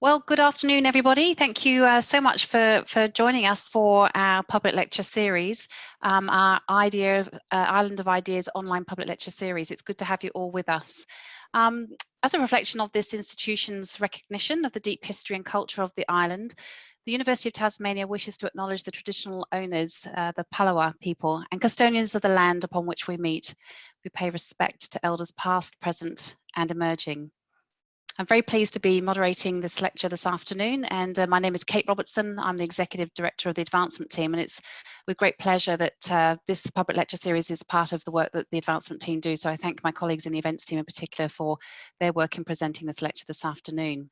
Well, good afternoon, everybody. Thank you so much for joining us for our public lecture series, our Island of Ideas online public lecture series. It's good to have you all with us. As a reflection of this institution's recognition of the deep history and culture of the island, the University of Tasmania wishes to acknowledge the traditional owners, the Palawa people, and custodians of the land upon which we meet. We pay respect to elders past, present, and emerging. I'm very pleased to be moderating this lecture this afternoon, and my name is Kate Robertson. I'm the Executive Director of the Advancement Team, and it's with great pleasure that this public lecture series is part of the work that the Advancement Team do. So I thank my colleagues in the events team in particular for their work in presenting this lecture this afternoon.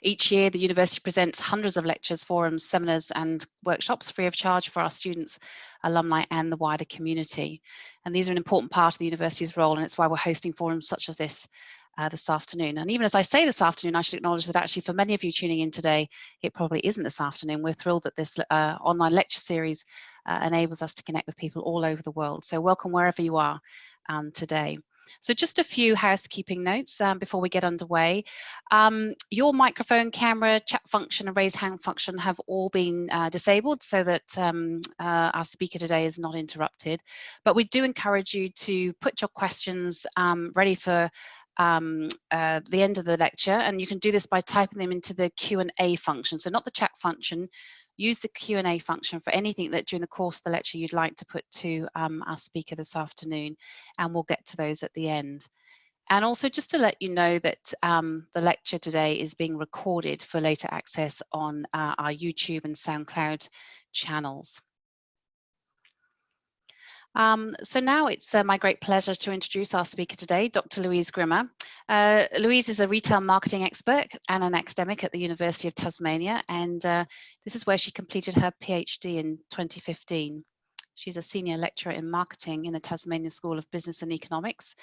Each year, the university presents hundreds of lectures, forums, seminars, and workshops free of charge for our students, alumni, and the wider community. And these are an important part of the university's role, and it's why we're hosting forums such as this afternoon. And even as I say this afternoon, I should acknowledge that actually for many of you tuning in today, it probably isn't this afternoon. We're thrilled that this online lecture series enables us to connect with people all over the world. So welcome wherever you are today. So just a few housekeeping notes before we get underway. Your microphone, camera, chat function, and raise hand function have all been disabled so that our speaker today is not interrupted. But we do encourage you to put your questions ready for the end of the lecture, and you can do this by typing them into the Q&A function. So not the chat function. Use the Q&A function for anything that during the course of the lecture you'd like to put to our speaker this afternoon, and we'll get to those at the end. And also just to let you know that the lecture today is being recorded for later access on our YouTube and SoundCloud channels. So now it's my great pleasure to introduce our speaker today, Dr. Louise Grimmer. Louise is a retail marketing expert and an academic at the University of Tasmania, and this is where she completed her PhD in 2015. She's a senior lecturer in marketing in the Tasmania School of Business and Economics,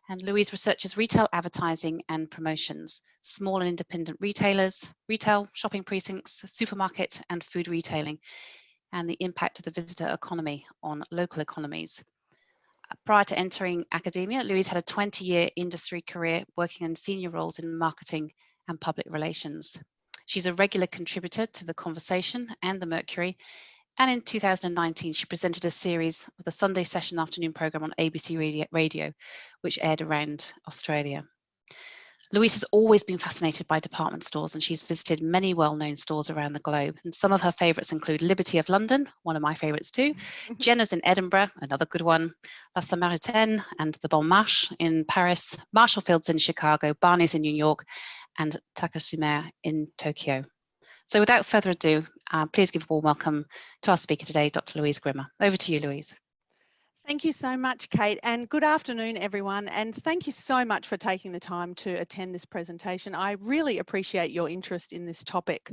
and Louise researches retail advertising and promotions, small and independent retailers, retail, shopping precincts, supermarket and food retailing, and the impact of the visitor economy on local economies. Prior to entering academia, Louise had a 20-year industry career working in senior roles in marketing and public relations. She's a regular contributor to The Conversation and The Mercury, and in 2019 she presented a series of the Sunday session afternoon programme on ABC Radio, which aired around Australia. Louise has always been fascinated by department stores, and she's visited many well-known stores around the globe. And some of her favourites include Liberty of London, one of my favourites too, Jenner's in Edinburgh, another good one, La Samaritaine and Lebon Marche in Paris, Marshall Fields in Chicago, Barney's in New York, and Takashima in Tokyo. So without further ado, please give a warm welcome to our speaker today, Dr. Louise Grimmer. Over to you, Louise. Thank you so much, Kate, and good afternoon, everyone. And thank you so much for taking the time to attend this presentation. I really appreciate your interest in this topic.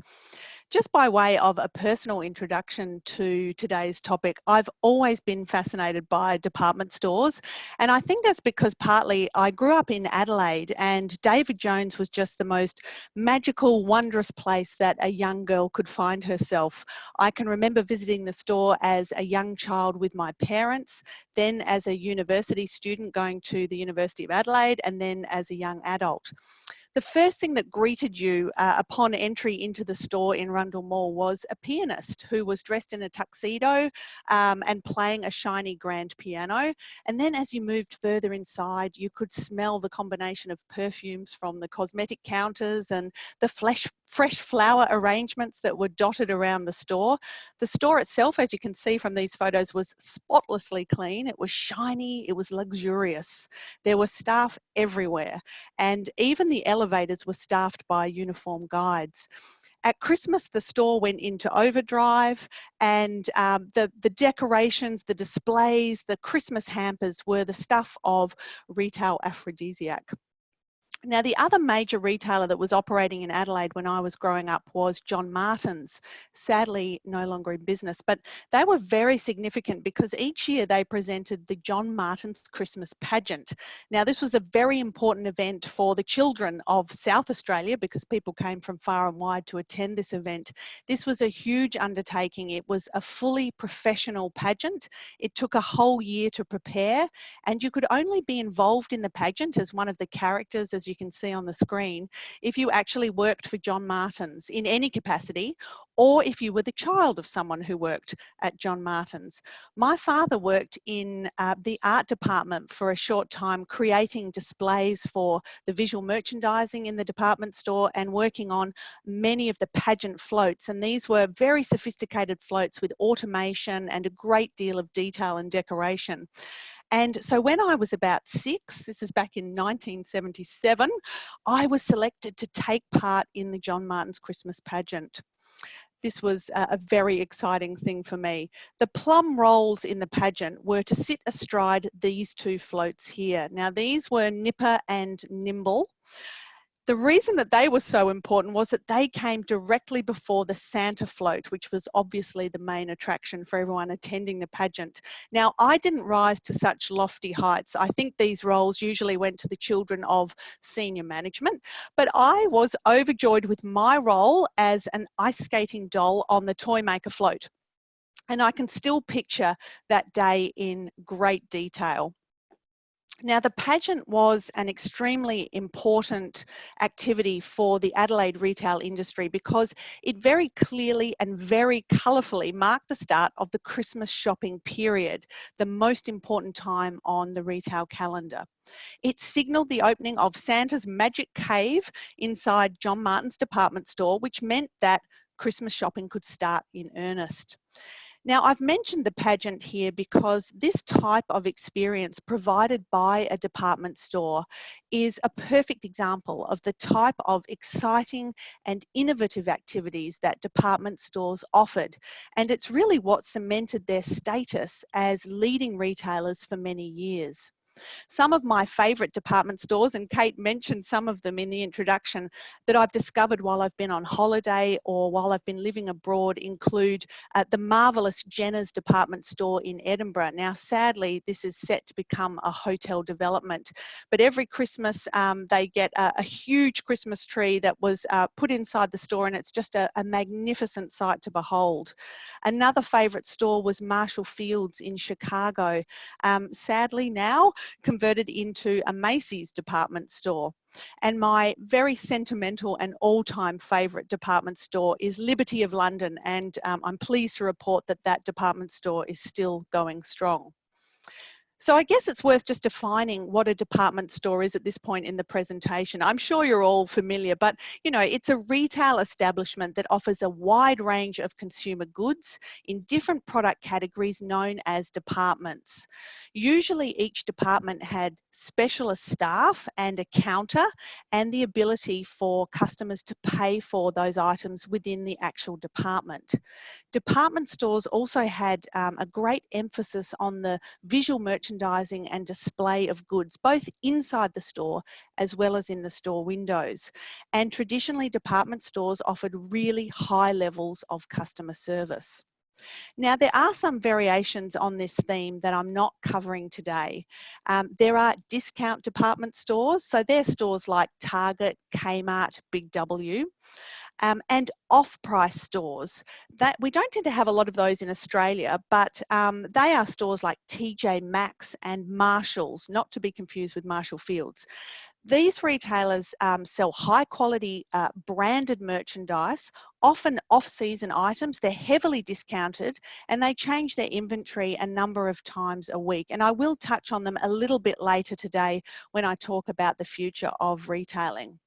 Just by way of a personal introduction to today's topic, I've always been fascinated by department stores, and I think that's because partly I grew up in Adelaide, and David Jones was just the most magical, wondrous place that a young girl could find herself. I can remember visiting the store as a young child with my parents, then as a university student going to the University of Adelaide, and then as a young adult. The first thing that greeted you upon entry into the store in Rundle Mall was a pianist who was dressed in a tuxedo and playing a shiny grand piano. And then as you moved further inside, you could smell the combination of perfumes from the cosmetic counters and the fresh flower arrangements that were dotted around the store. The store itself, as you can see from these photos, was spotlessly clean. It was shiny, it was luxurious. There were staff everywhere, and even the elevators were staffed by uniformed guides. At Christmas, the store went into overdrive, and the decorations, the displays, the Christmas hampers were the stuff of retail aphrodisiac. Now, the other major retailer that was operating in Adelaide when I was growing up was John Martin's, sadly no longer in business, but they were very significant because each year they presented the John Martin's Christmas pageant. Now, this was a very important event for the children of South Australia because people came from far and wide to attend this event. This was a huge undertaking. It was a fully professional pageant. It took a whole year to prepare, and you could only be involved in the pageant as one of the characters, as you can see on the screen, if you actually worked for John Martin's in any capacity, or if you were the child of someone who worked at John Martin's. My father worked in the art department for a short time, creating displays for the visual merchandising in the department store and working on many of the pageant floats. And these were very sophisticated floats with automation and a great deal of detail and decoration. And so when I was about 6, this is back in 1977, I was selected to take part in the John Martin's Christmas pageant. This was a very exciting thing for me. The Plum roles in the pageant were to sit astride these 2 floats here. Now, these were Nipper and Nimble. The reason that they were so important was that they came directly before the Santa float, which was obviously the main attraction for everyone attending the pageant. Now, I didn't rise to such lofty heights. I think these roles usually went to the children of senior management, but I was overjoyed with my role as an ice skating doll on the Toymaker float. And I can still picture that day in great detail. Now, the pageant was an extremely important activity for the Adelaide retail industry because it very clearly and very colourfully marked the start of the Christmas shopping period, the most important time on the retail calendar. It signalled the opening of Santa's magic cave inside John Martin's department store, which meant that Christmas shopping could start in earnest. Now, I've mentioned the pageant here because this type of experience provided by a department store is a perfect example of the type of exciting and innovative activities that department stores offered. And it's really what cemented their status as leading retailers for many years. Some of my favourite department stores, and Kate mentioned some of them in the introduction, that I've discovered while I've been on holiday or while I've been living abroad include the marvellous Jenner's department store in Edinburgh. Now, sadly, this is set to become a hotel development, but every Christmas they get a huge Christmas tree that was put inside the store, and it's just a magnificent sight to behold. Another favourite store was Marshall Field's in Chicago. Sadly now, converted into a Macy's department store. And my very sentimental and all-time favourite department store is Liberty of London, and I'm pleased to report that that department store is still going strong. So I guess it's worth just defining what a department store is at this point in the presentation. I'm sure you're all familiar, but you know, it's a retail establishment that offers a wide range of consumer goods in different product categories known as departments. Usually each department had specialist staff and a counter and the ability for customers to pay for those items within the actual department. Department stores also had a great emphasis on the visual merchandising and display of goods, both inside the store as well as in the store windows. And traditionally, department stores offered really high levels of customer service. Now, there are some variations on this theme that I'm not covering today. There are discount department stores, so they're stores like Target, Kmart, Big W. And off-price stores. That we don't tend to have a lot of those in Australia, but they are stores like TJ Maxx and Marshalls, not to be confused with Marshall Field's. These retailers sell high quality branded merchandise, often off-season items. They're heavily discounted and they change their inventory a number of times a week. And I will touch on them a little bit later today when I talk about the future of retailing.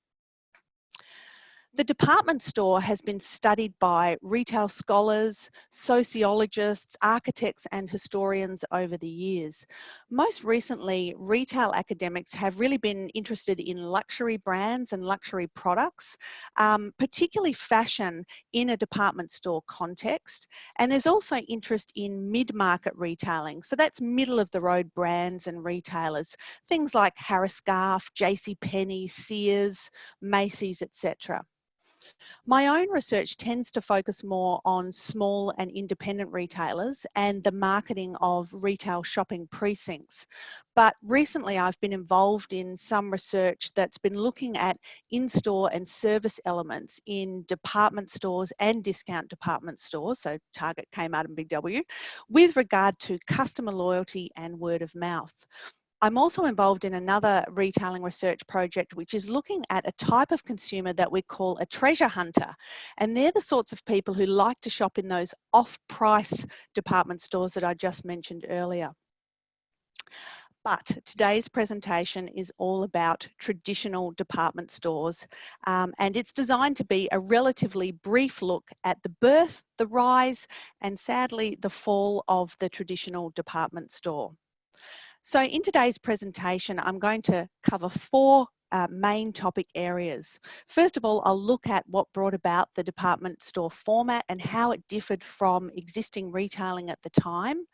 The department store has been studied by retail scholars, sociologists, architects and historians over the years. Most recently, retail academics have really been interested in luxury brands and luxury products, particularly fashion in a department store context. And there's also interest in mid-market retailing. So that's middle of the road brands and retailers, things like Harris Scarfe, JCPenney, Sears, Macy's, etc. My own research tends to focus more on small and independent retailers and the marketing of retail shopping precincts. But recently I've been involved in some research that's been looking at in-store and service elements in department stores and discount department stores, so Target, Kmart and Big W, with regard to customer loyalty and word of mouth. I'm also involved in another retailing research project, which is looking at a type of consumer that we call a treasure hunter. And they're the sorts of people who like to shop in those off-price department stores that I just mentioned earlier. But today's presentation is all about traditional department stores, and it's designed to be a relatively brief look at the birth, the rise, and sadly the fall of the traditional department store. So in today's presentation, I'm going to cover four main topic areas. First of all, I'll look at what brought about the department store format and how it differed from existing retailing at the time.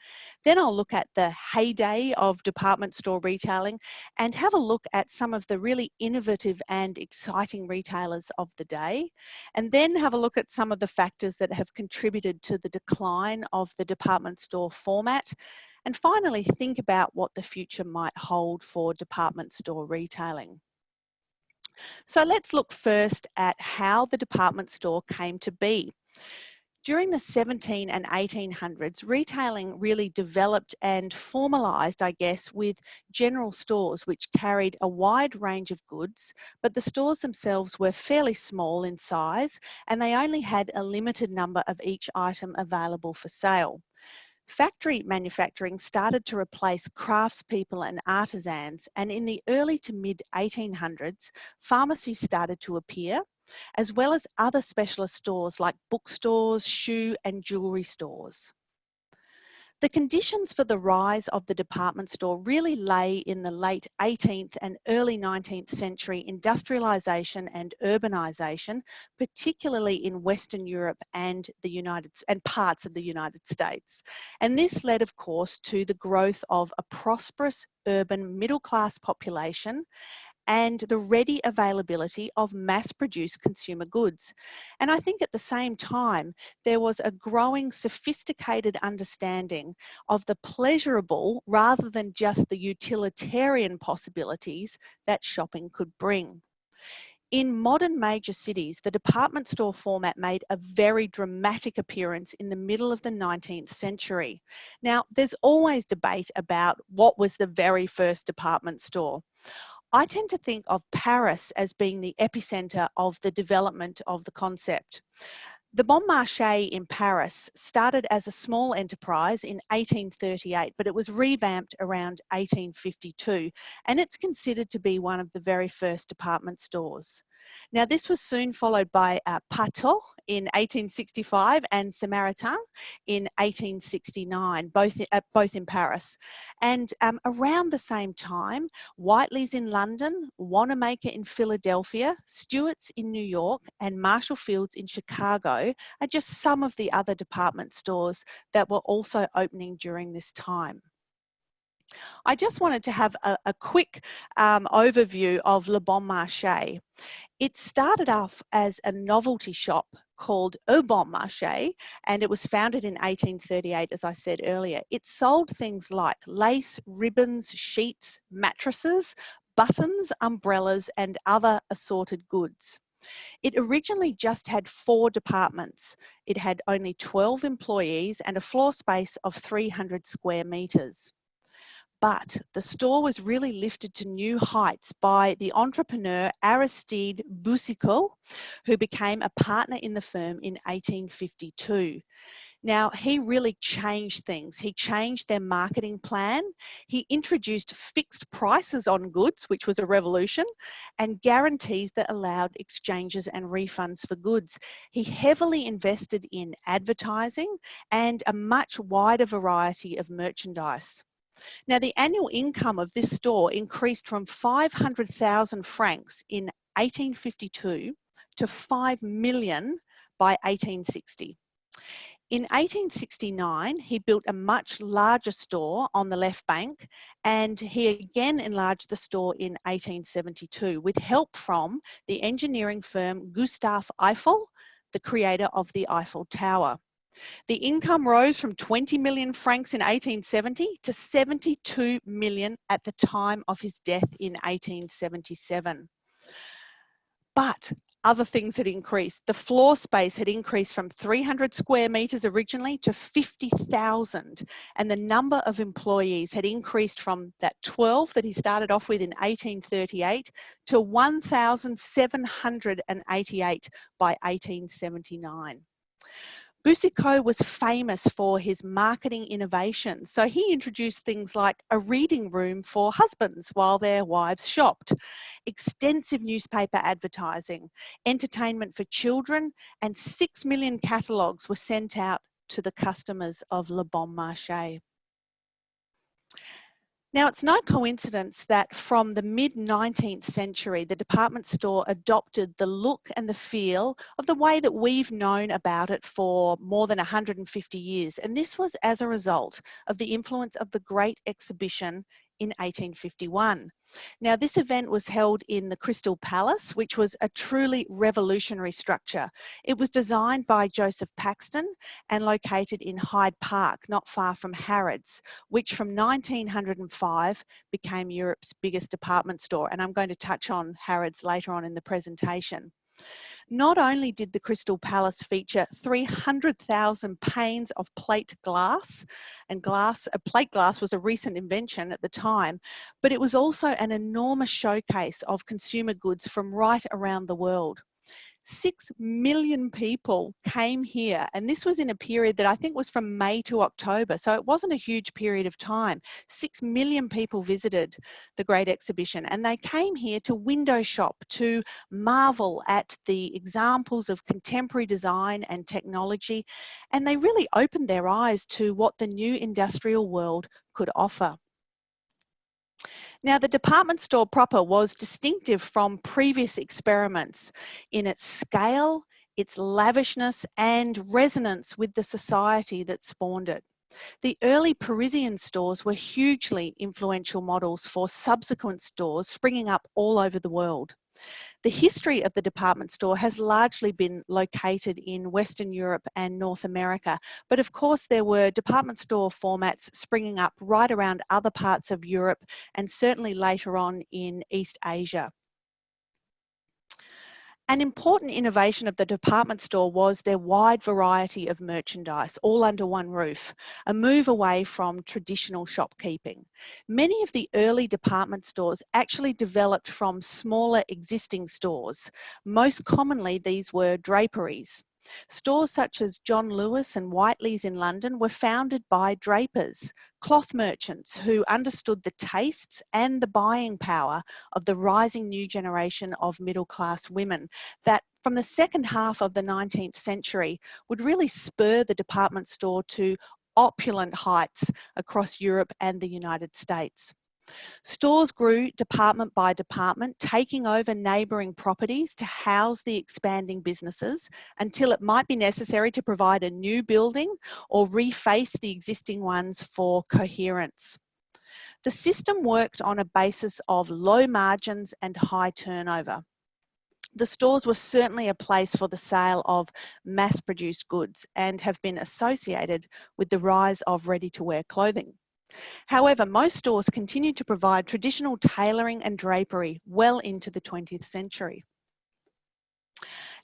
Then I'll look at the heyday of department store retailing and have a look at some of the really innovative and exciting retailers of the day. And then have a look at some of the factors that have contributed to the decline of the department store format. And finally, think about what the future might hold for department store retailing. So let's look first at how the department store came to be. During the 17 and 1800s, retailing really developed and formalised, I guess, with general stores which carried a wide range of goods, but the stores themselves were fairly small in size and they only had a limited number of each item available for sale. Factory manufacturing started to replace craftspeople and artisans, and in the early to mid 1800s, pharmacies started to appear, as well as other specialist stores like bookstores, shoe and jewellery stores. The conditions for the rise of the department store really lay in the late 18th and early 19th century industrialisation and urbanisation, particularly in Western Europe and parts of the United States. And this led, of course, to the growth of a prosperous urban middle-class population and the ready availability of mass-produced consumer goods. And I think at the same time, there was a growing sophisticated understanding of the pleasurable rather than just the utilitarian possibilities that shopping could bring. In modern major cities, the department store format made a very dramatic appearance in the middle of the 19th century. Now, there's always debate about what was the very first department store. I tend to think of Paris as being the epicenter of the development of the concept. The Lebon Marche in Paris started as a small enterprise in 1838, but it was revamped around 1852, and it's considered to be one of the very first department stores. Now, this was soon followed by Pateau in 1865 and Samaritain in 1869, both in Paris. And around the same time, Whiteley's in London, Wanamaker in Philadelphia, Stewart's in New York, and Marshall Field's in Chicago are just some of the other department stores that were also opening during this time. I just wanted to have a quick overview of Lebon Marche. It started off as a novelty shop called Lebon Marche, and it was founded in 1838, as I said earlier. It sold things like lace, ribbons, sheets, mattresses, buttons, umbrellas, and other assorted goods. It originally just had 4 departments. It had only 12 employees and a floor space of 300 square metres. But the store was really lifted to new heights by the entrepreneur Aristide Boucicault, who became a partner in the firm in 1852. Now, he really changed things. He changed their marketing plan. He introduced fixed prices on goods, which was a revolution, and guarantees that allowed exchanges and refunds for goods. He heavily invested in advertising and a much wider variety of merchandise. Now, the annual income of this store increased from 500,000 francs in 1852 to 5 million by 1860. In 1869, he built a much larger store on the left bank, and he again enlarged the store in 1872 with help from the engineering firm Gustave Eiffel, the creator of the Eiffel Tower. The income rose from 20 million francs in 1870 to 72 million at the time of his death in 1877. But other things had increased. The floor space had increased from 300 square metres originally to 50,000, and the number of employees had increased from that 12 that he started off with in 1838 to 1,788 by 1879. Boucicault was famous for his marketing innovations, so he introduced things like a reading room for husbands while their wives shopped, extensive newspaper advertising, entertainment for children, and 6 million catalogues were sent out to the customers of Lebon Marche. Now, it's no coincidence that from the mid-19th century, the department store adopted the look and the feel of the way that we've known about it for more than 150 years. And this was as a result of the influence of the Great Exhibition in 1851. Now, this event was held in the Crystal Palace, which was a truly revolutionary structure. It was designed by Joseph Paxton and located in Hyde Park, not far from Harrods, which from 1905 became Europe's biggest department store. And I'm going to touch on Harrods later on in the presentation. Not only did the Crystal Palace feature 300,000 panes of plate glass, and plate glass was a recent invention at the time, but it was also an enormous showcase of consumer goods from right around the world. 6 million people came here, and this was in a period that I think was from May to October, so it wasn't a huge period of time. 6 million people visited the Great Exhibition, and they came here to window shop, to marvel at the examples of contemporary design and technology, and they really opened their eyes to what the new industrial world could offer. Now, the department store proper was distinctive from previous experiments in its scale, its lavishness, and resonance with the society that spawned it. The early Parisian stores were hugely influential models for subsequent stores springing up all over the world. The history of the department store has largely been located in Western Europe and North America, but of course there were department store formats springing up right around other parts of Europe and certainly later on in East Asia. An important innovation of the department store was their wide variety of merchandise, all under one roof, a move away from traditional shopkeeping. Many of the early department stores actually developed from smaller existing stores. Most commonly, these were draperies. Stores such as John Lewis and Whiteley's in London were founded by drapers, cloth merchants who understood the tastes and the buying power of the rising new generation of middle-class women that from the second half of the 19th century would really spur the department store to opulent heights across Europe and the United States. Stores grew department by department, taking over neighbouring properties to house the expanding businesses until it might be necessary to provide a new building or reface the existing ones for coherence. The system worked on a basis of low margins and high turnover. The stores were certainly a place for the sale of mass-produced goods and have been associated with the rise of ready-to-wear clothing. However, most stores continued to provide traditional tailoring and drapery well into the 20th century.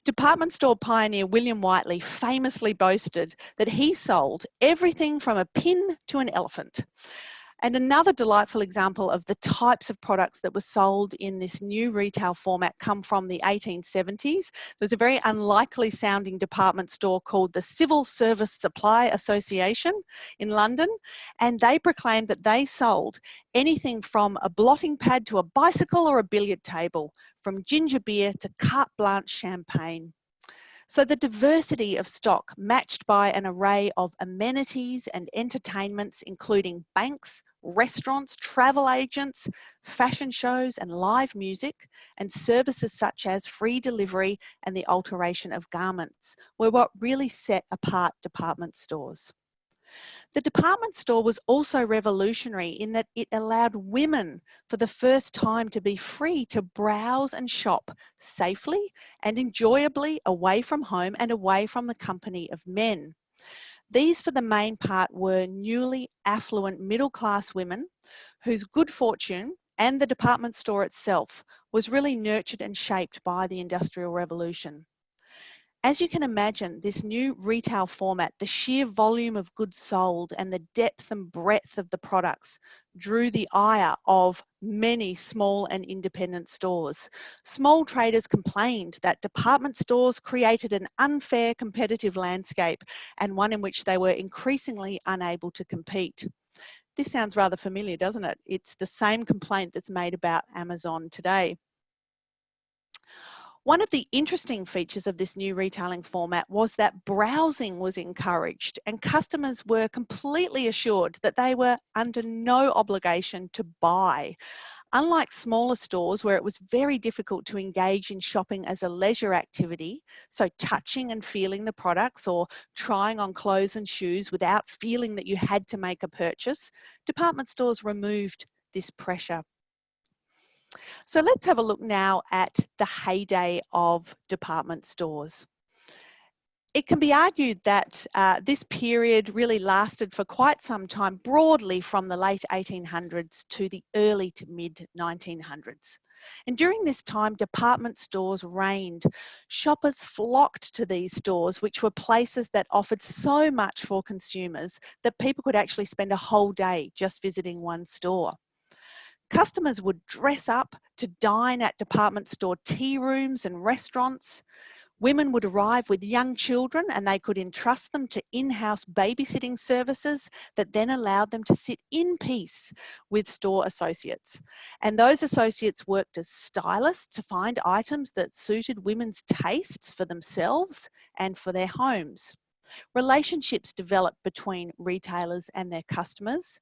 Department store pioneer William Whiteley famously boasted that he sold everything from a pin to an elephant. And another delightful example of the types of products that were sold in this new retail format come from the 1870s. There was a very unlikely sounding department store called the Civil Service Supply Association in London, and they proclaimed that they sold anything from a blotting pad to a bicycle or a billiard table, from ginger beer to carte blanche champagne. So the diversity of stock matched by an array of amenities and entertainments, including banks, restaurants, travel agents, fashion shows and live music, and services such as free delivery and the alteration of garments, were what really set apart department stores. The department store was also revolutionary in that it allowed women for the first time to be free to browse and shop safely and enjoyably away from home and away from the company of men. These, for the main part, were newly affluent middle-class women whose good fortune and the department store itself was really nurtured and shaped by the Industrial Revolution. As you can imagine, this new retail format, the sheer volume of goods sold and the depth and breadth of the products drew the ire of many small and independent stores. Small traders complained that department stores created an unfair competitive landscape and one in which they were increasingly unable to compete. This sounds rather familiar, doesn't it? It's the same complaint that's made about Amazon today. One of the interesting features of this new retailing format was that browsing was encouraged and customers were completely assured that they were under no obligation to buy. Unlike smaller stores where it was very difficult to engage in shopping as a leisure activity, so touching and feeling the products or trying on clothes and shoes without feeling that you had to make a purchase, department stores removed this pressure. So let's have a look now at the heyday of department stores. It can be argued that this period really lasted for quite some time, broadly from the late 1800s to the early to mid 1900s. And during this time, department stores reigned. Shoppers flocked to these stores, which were places that offered so much for consumers that people could actually spend a whole day just visiting one store. Customers would dress up to dine at department store tea rooms and restaurants. Women would arrive with young children and they could entrust them to in-house babysitting services that then allowed them to sit in peace with store associates. And those associates worked as stylists to find items that suited women's tastes for themselves and for their homes. Relationships developed between retailers and their customers,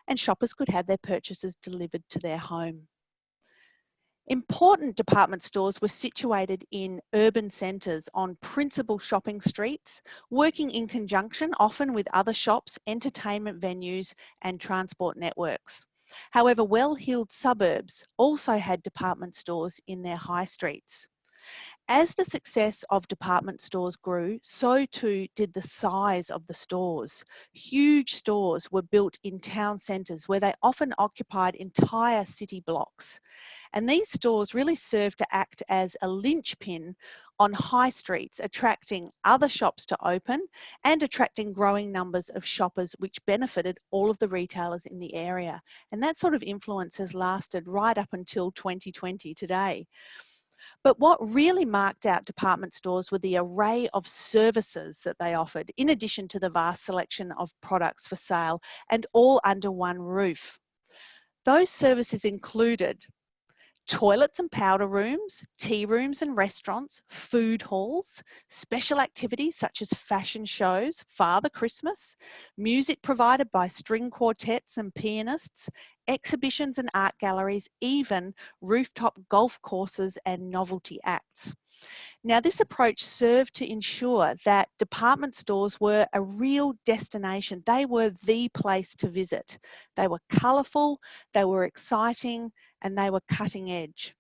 and shoppers could have their purchases delivered to their home. Important department stores were situated in urban centres on principal shopping streets, working in conjunction often with other shops, entertainment venues and transport networks. However, well-heeled suburbs also had department stores in their high streets. As the success of department stores grew, so too did the size of the stores. Huge stores were built in town centres where they often occupied entire city blocks. And these stores really served to act as a linchpin on high streets, attracting other shops to open and attracting growing numbers of shoppers, which benefited all of the retailers in the area. And that sort of influence has lasted right up until 2020 today. But what really marked out department stores were the array of services that they offered, in addition to the vast selection of products for sale, and all under one roof. Those services included toilets and powder rooms, tea rooms and restaurants, food halls, special activities such as fashion shows, Father Christmas, music provided by string quartets and pianists, exhibitions and art galleries, even rooftop golf courses and novelty acts. Now, this approach served to ensure that department stores were a real destination. They were the place to visit. They were colourful, they were exciting, and they were cutting edge.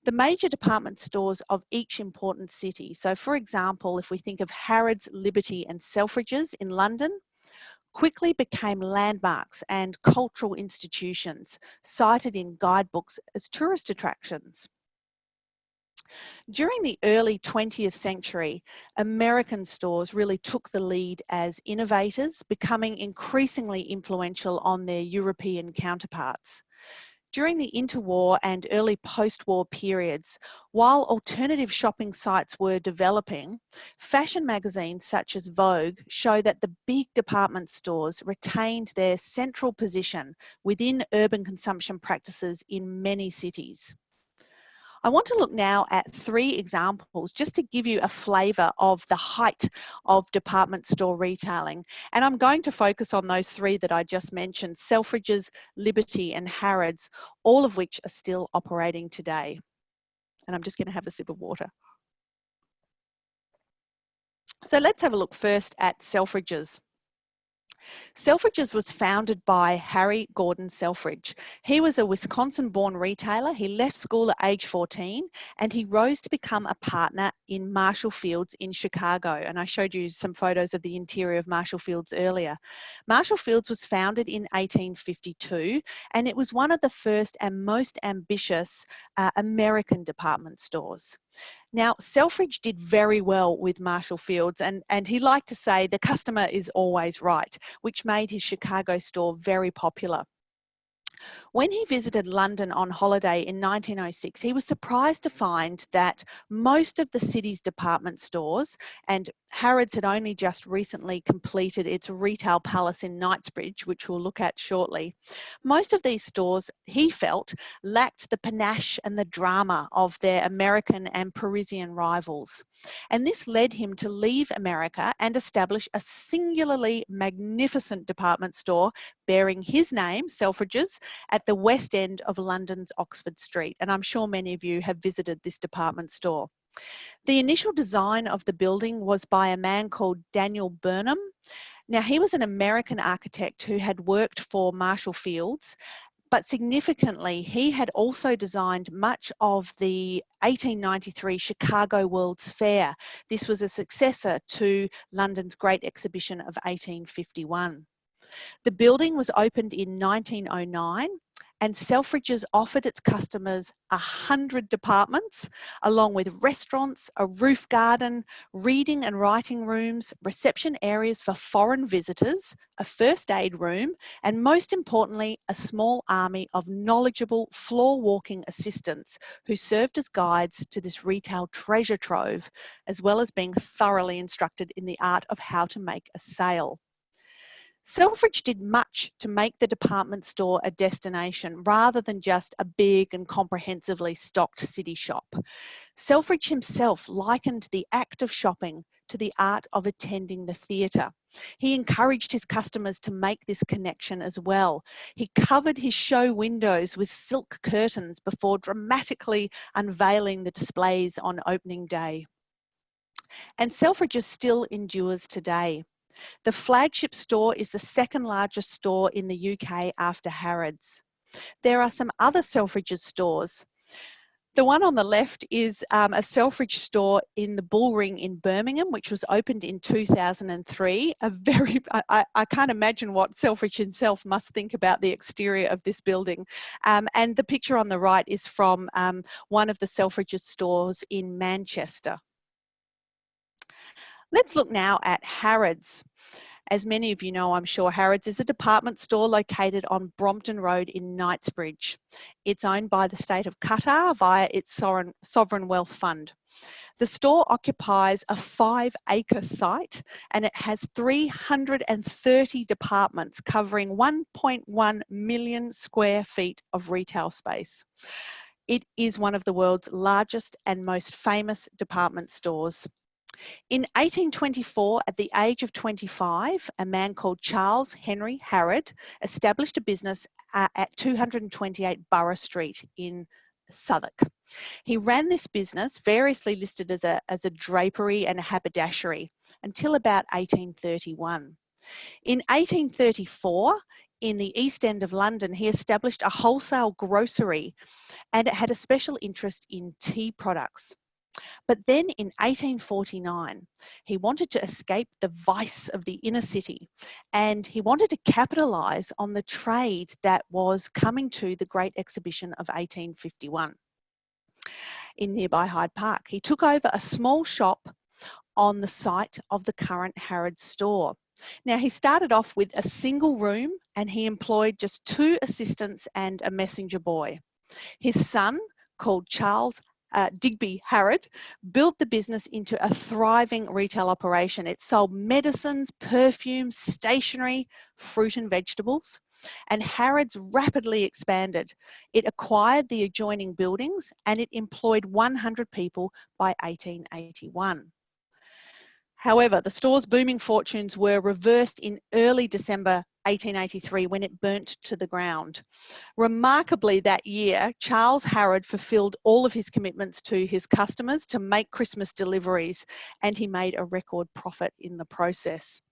The major department stores of each important city, so for example, if we think of Harrods, Liberty and Selfridges in London, quickly became landmarks and cultural institutions cited in guidebooks as tourist attractions. During the early 20th century, American stores really took the lead as innovators, becoming increasingly influential on their European counterparts. During the interwar and early post-war periods, while alternative shopping sites were developing, fashion magazines such as Vogue show that the big department stores retained their central position within urban consumption practices in many cities. I want to look now at 3 examples just to give you a flavour of the height of department store retailing. And I'm going to focus on those 3 that I just mentioned, Selfridges, Liberty and Harrods, all of which are still operating today. And I'm just going to have a sip of water. So let's have a look first at Selfridges. Selfridges was founded by Harry Gordon Selfridge. He was a Wisconsin-born retailer. He left school at age 14 and he rose to become a partner in Marshall Field's in Chicago. And I showed you some photos of the interior of Marshall Field's earlier. Marshall Field's was founded in 1852 and it was one of the first and most ambitious American department stores. Now, Selfridge did very well with Marshall Field's and he liked to say the customer is always right, which made his Chicago store very popular. When he visited London on holiday in 1906, he was surprised to find that most of the city's department stores, and Harrods had only just recently completed its retail palace in Knightsbridge, which we'll look at shortly, most of these stores, he felt, lacked the panache and the drama of their American and Parisian rivals. And this led him to leave America and establish a singularly magnificent department store bearing his name, Selfridges, at the west end of London's Oxford Street. And I'm sure many of you have visited this department store. The initial design of the building was by a man called Daniel Burnham. Now, he was an American architect who had worked for Marshall Field's, but significantly, he had also designed much of the 1893 Chicago World's Fair. This was a successor to London's Great Exhibition of 1851. The building was opened in 1909 and Selfridges offered its customers 100 departments, along with restaurants, a roof garden, reading and writing rooms, reception areas for foreign visitors, a first aid room, and most importantly, a small army of knowledgeable floor-walking assistants who served as guides to this retail treasure trove, as well as being thoroughly instructed in the art of how to make a sale. Selfridge did much to make the department store a destination rather than just a big and comprehensively stocked city shop. Selfridge himself likened the act of shopping to the art of attending the theatre. He encouraged his customers to make this connection as well. He covered his show windows with silk curtains before dramatically unveiling the displays on opening day. And Selfridges still endures today. The flagship store is the second largest store in the UK after Harrods. There are some other Selfridges stores. The one on the left is a Selfridge store in the Bullring in Birmingham, which was opened in 2003. I can't imagine what Selfridge himself must think about the exterior of this building. And the picture on the right is from one of the Selfridges stores in Manchester. Let's look now at Harrods. As many of you know, I'm sure, Harrods is a department store located on Brompton Road in Knightsbridge. It's owned by the state of Qatar via its sovereign wealth fund. The store occupies a 5-acre site and it has 330 departments covering 1.1 million square feet of retail space. It is one of the world's largest and most famous department stores. In 1824, at the age of 25, a man called Charles Henry Harrod established a business at 228 Borough Street in Southwark. He ran this business, variously listed as a drapery and a haberdashery, until about 1831. In 1834, in the East End of London, he established a wholesale grocery and it had a special interest in tea products. But then in 1849, he wanted to escape the vice of the inner city and he wanted to capitalise on the trade that was coming to the Great Exhibition of 1851 in nearby Hyde Park. He took over a small shop on the site of the current Harrods store. Now, he started off with a single room and he employed just 2 assistants and a messenger boy. His son, called Charles Digby Harrod, built the business into a thriving retail operation. It sold medicines, perfumes, stationery, fruit and vegetables, and Harrods rapidly expanded. It acquired the adjoining buildings and it employed 100 people by 1881. However, the store's booming fortunes were reversed in early December 1883 when it burnt to the ground. Remarkably, that year, Charles Harrod fulfilled all of his commitments to his customers to make Christmas deliveries, and he made a record profit in the process.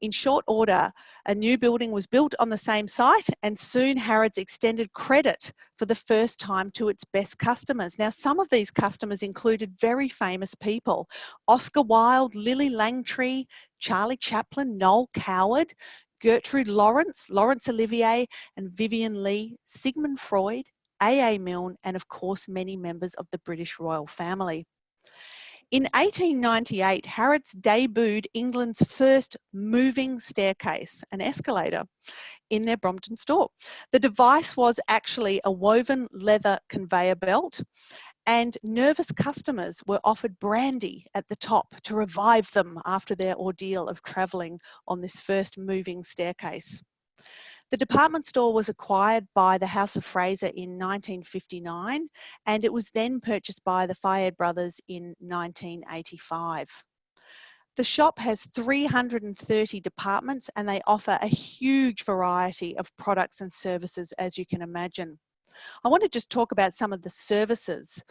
In short order, a new building was built on the same site, and soon Harrods extended credit for the first time to its best customers. Now, some of these customers included very famous people: Oscar Wilde, Lily Langtry, Charlie Chaplin, Noel Coward, Gertrude Lawrence, Laurence Olivier and Vivian Leigh, Sigmund Freud, A.A. Milne, and of course many members of the British royal family. In 1898, Harrods debuted England's first moving staircase, an escalator, in their Brompton store. The device was actually a woven leather conveyor belt, and nervous customers were offered brandy at the top to revive them after their ordeal of travelling on this first moving staircase. The department store was acquired by the House of Fraser in 1959, and it was then purchased by the Fayed brothers in 1985. The shop has 330 departments, and they offer a huge variety of products and services, as you can imagine. I want to just talk about some of the services.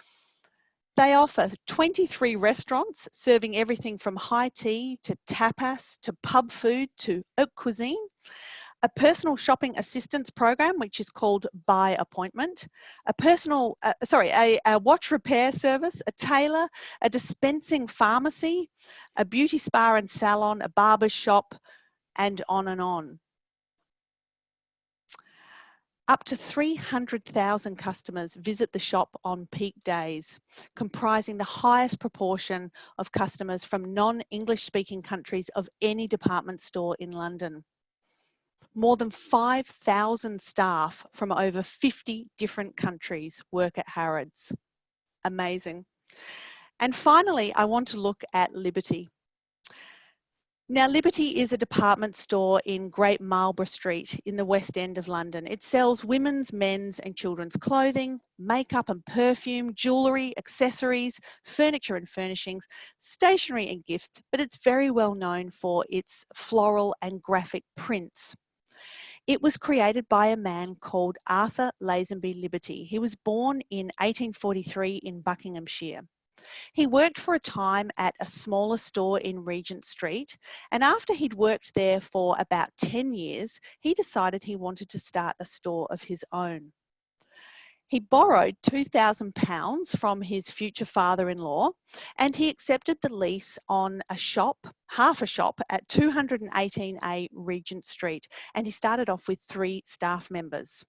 They offer 23 restaurants serving everything from high tea to tapas to pub food to haute cuisine, a personal shopping assistance program, which is called By Appointment, a watch repair service, a tailor, a dispensing pharmacy, a beauty spa and salon, a barber shop, and on and on. Up to 300,000 customers visit the shop on peak days, comprising the highest proportion of customers from non-English speaking countries of any department store in London. More than 5,000 staff from over 50 different countries work at Harrods. Amazing. And finally, I want to look at Liberty. Now, Liberty is a department store in Great Marlborough Street in the West End of London. It sells women's, men's and children's clothing, makeup and perfume, jewellery, accessories, furniture and furnishings, stationery and gifts, but it's very well known for its floral and graphic prints. It was created by a man called Arthur Lazenby Liberty. He was born in 1843 in Buckinghamshire. He worked for a time at a smaller store in Regent Street, and after he'd worked there for about 10 years, he decided he wanted to start a store of his own. He borrowed £2,000 from his future father-in-law, and he accepted the lease on a shop, half a shop, at 218A Regent Street, and he started off with 3 staff members.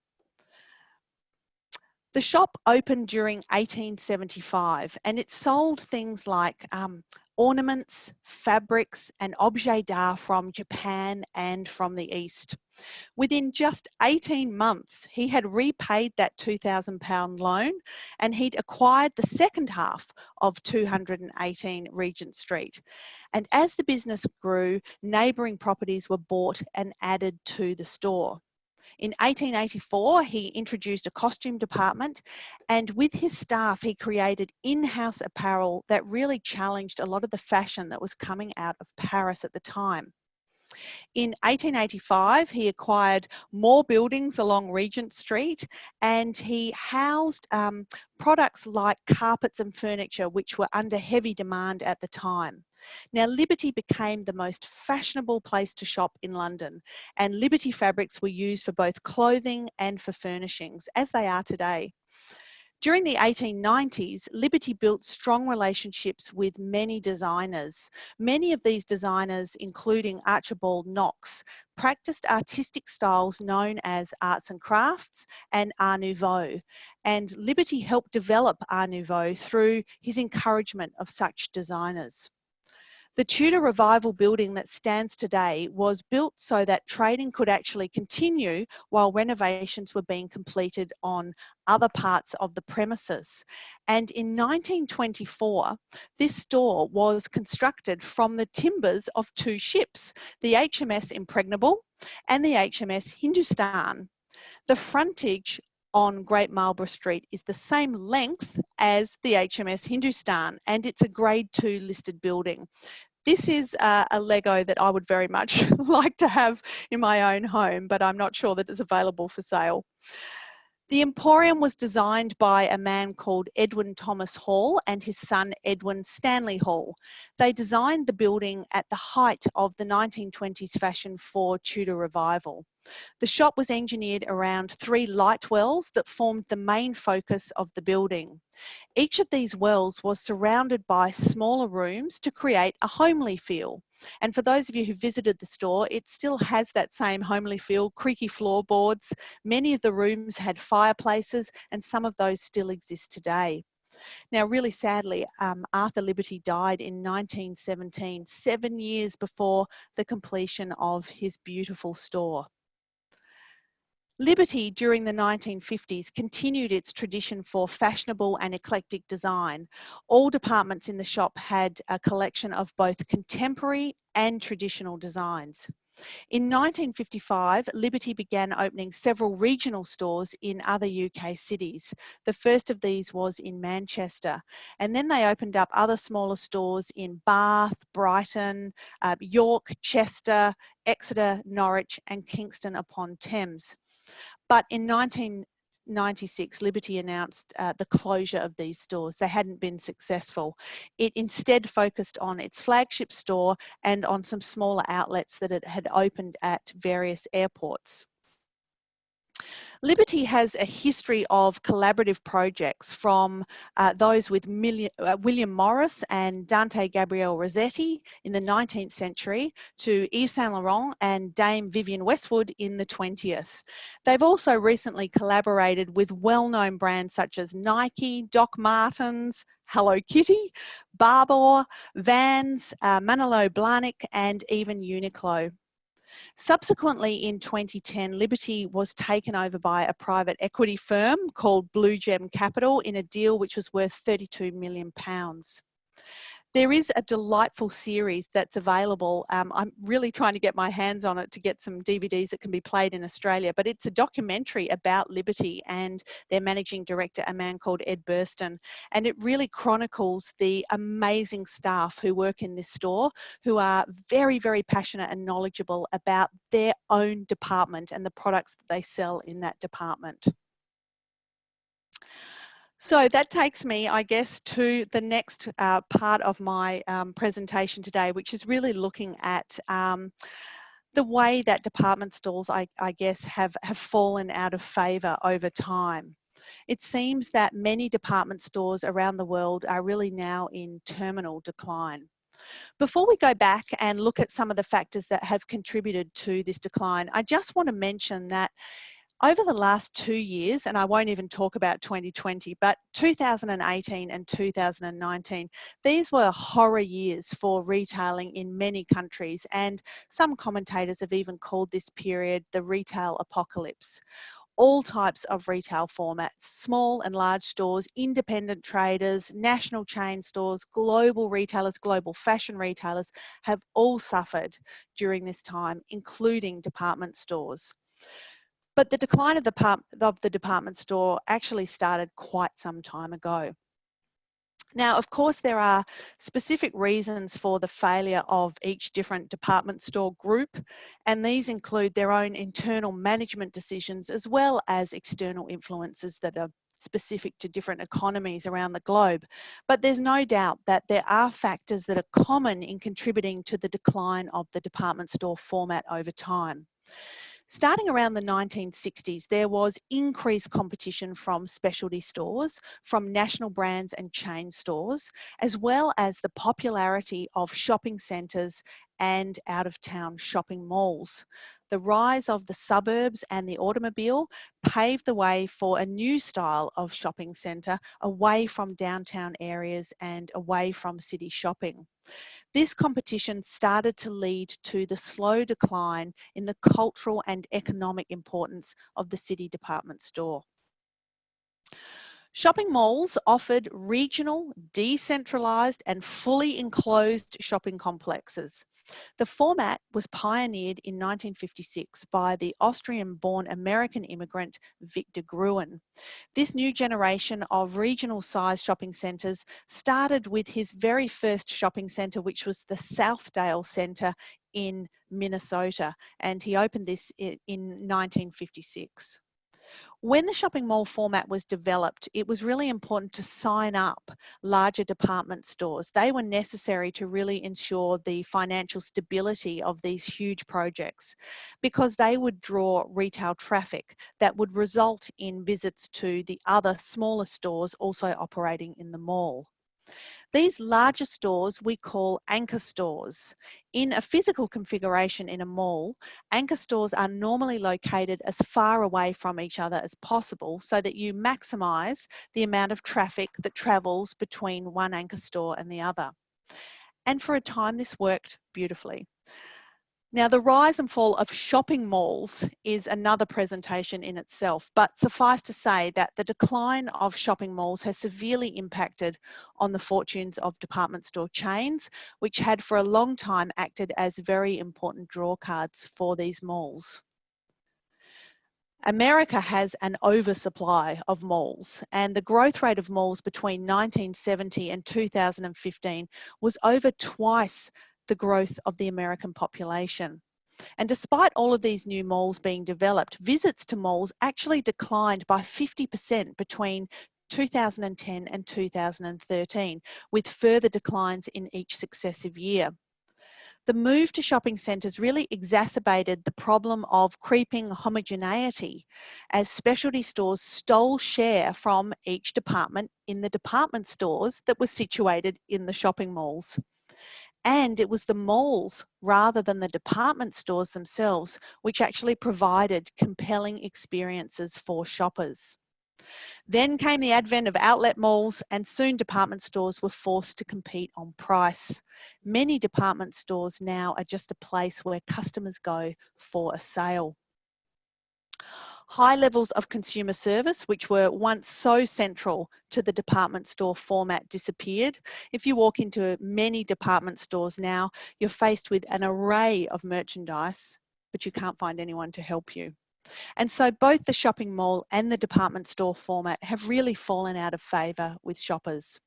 The shop opened during 1875, and it sold things like ornaments, fabrics and objets d'art from Japan and from the East. Within just 18 months, he had repaid that £2,000 loan, and he'd acquired the second half of 218 Regent Street. And as the business grew, neighbouring properties were bought and added to the store. In 1884, he introduced a costume department, and with his staff, he created in-house apparel that really challenged a lot of the fashion that was coming out of Paris at the time. In 1885, he acquired more buildings along Regent Street, and he housed products like carpets and furniture, which were under heavy demand at the time. Now, Liberty became the most fashionable place to shop in London, and Liberty fabrics were used for both clothing and for furnishings, as they are today. During the 1890s, Liberty built strong relationships with many designers. Many of these designers, including Archibald Knox, practiced artistic styles known as arts and crafts and Art Nouveau, and Liberty helped develop Art Nouveau through his encouragement of such designers. The Tudor Revival building that stands today was built so that trading could actually continue while renovations were being completed on other parts of the premises. And in 1924, this store was constructed from the timbers of 2 ships, the HMS Impregnable and the HMS Hindustan. The frontage on Great Marlborough Street is the same length as the HMS Hindustan, and it's a Grade 2 listed building. This is a Lego that I would very much like to have in my own home, but I'm not sure that it's available for sale. The Emporium was designed by a man called Edwin Thomas Hall and his son Edwin Stanley Hall. They designed the building at the height of the 1920s fashion for Tudor revival. The shop was engineered around 3 light wells that formed the main focus of the building. Each of these wells was surrounded by smaller rooms to create a homely feel. And for those of you who visited the store, it still has that same homely feel, creaky floorboards. Many of the rooms had fireplaces, and some of those still exist today. Now, really sadly, Arthur Liberty died in 1917, 7 years before the completion of his beautiful store. Liberty during the 1950s continued its tradition for fashionable and eclectic design. All departments in the shop had a collection of both contemporary and traditional designs. In 1955, Liberty began opening several regional stores in other UK cities. The first of these was in Manchester, and then they opened up other smaller stores in Bath, Brighton, York, Chester, Exeter, Norwich and Kingston upon Thames. But in 1996, Liberty announced the closure of these stores. They hadn't been successful. It instead focused on its flagship store and on some smaller outlets that it had opened at various airports. Liberty has a history of collaborative projects, from those with William Morris and Dante Gabriel Rossetti in the 19th century to Yves Saint Laurent and Dame Vivienne Westwood in the 20th. They've also recently collaborated with well-known brands such as Nike, Doc Martens, Hello Kitty, Barbour, Vans, Manolo Blahnik and even Uniqlo. Subsequently, in 2010, Liberty was taken over by a private equity firm called Blue Gem Capital in a deal which was worth £32 million. There is a delightful series that's available. I'm really trying to get my hands on it to get some DVDs that can be played in Australia, but it's a documentary about Liberty and their managing director, a man called Ed Burston. And it really chronicles the amazing staff who work in this store, who are very, very passionate and knowledgeable about their own department and the products that they sell in that department. So that takes me, I guess, to the next part of my presentation today, which is really looking at the way that department stores, I guess, have fallen out of favour over time. It seems that many department stores around the world are really now in terminal decline. Before we go back and look at some of the factors that have contributed to this decline, I just want to mention that over the last 2 years, and I won't even talk about 2020, but 2018 and 2019, these were horror years for retailing in many countries, and some commentators have even called this period the retail apocalypse. All types of retail formats, small and large stores, independent traders, national chain stores, global retailers, global fashion retailers have all suffered during this time, including department stores. But the decline of the department store actually started quite some time ago. Now, of course, there are specific reasons for the failure of each different department store group, and these include their own internal management decisions as well as external influences that are specific to different economies around the globe. But there's no doubt that there are factors that are common in contributing to the decline of the department store format over time. Starting around the 1960s, there was increased competition from specialty stores, from national brands and chain stores, as well as the popularity of shopping centres and out-of-town shopping malls. The rise of the suburbs and the automobile paved the way for a new style of shopping centre, away from downtown areas and away from city shopping. This competition started to lead to the slow decline in the cultural and economic importance of the city department store. Shopping malls offered regional, decentralised and fully enclosed shopping complexes. The format was pioneered in 1956 by the Austrian-born American immigrant Victor Gruen. This new generation of regional-sized shopping centres started with his very first shopping centre, which was the Southdale Centre in Minnesota, and he opened this in 1956. When the shopping mall format was developed, it was really important to sign up larger department stores. They were necessary to really ensure the financial stability of these huge projects because they would draw retail traffic that would result in visits to the other smaller stores also operating in the mall. These larger stores we call anchor stores. In a physical configuration in a mall, anchor stores are normally located as far away from each other as possible so that you maximise the amount of traffic that travels between one anchor store and the other. And for a time, this worked beautifully. Now, the rise and fall of shopping malls is another presentation in itself, but suffice to say that the decline of shopping malls has severely impacted on the fortunes of department store chains, which had for a long time acted as very important draw cards for these malls. America has an oversupply of malls, and the growth rate of malls between 1970 and 2015 was over twice the growth of the American population. And despite all of these new malls being developed, visits to malls actually declined by 50% between 2010 and 2013, with further declines in each successive year. The move to shopping centres really exacerbated the problem of creeping homogeneity as specialty stores stole share from each department in the department stores that were situated in the shopping malls. And it was the malls rather than the department stores themselves which actually provided compelling experiences for shoppers. Then came the advent of outlet malls, and soon department stores were forced to compete on price. Many department stores now are just a place where customers go for a sale. High levels of consumer service, which were once so central to the department store format, disappeared. If you walk into many department stores now, you're faced with an array of merchandise, but you can't find anyone to help you. And so both the shopping mall and the department store format have really fallen out of favour with shoppers.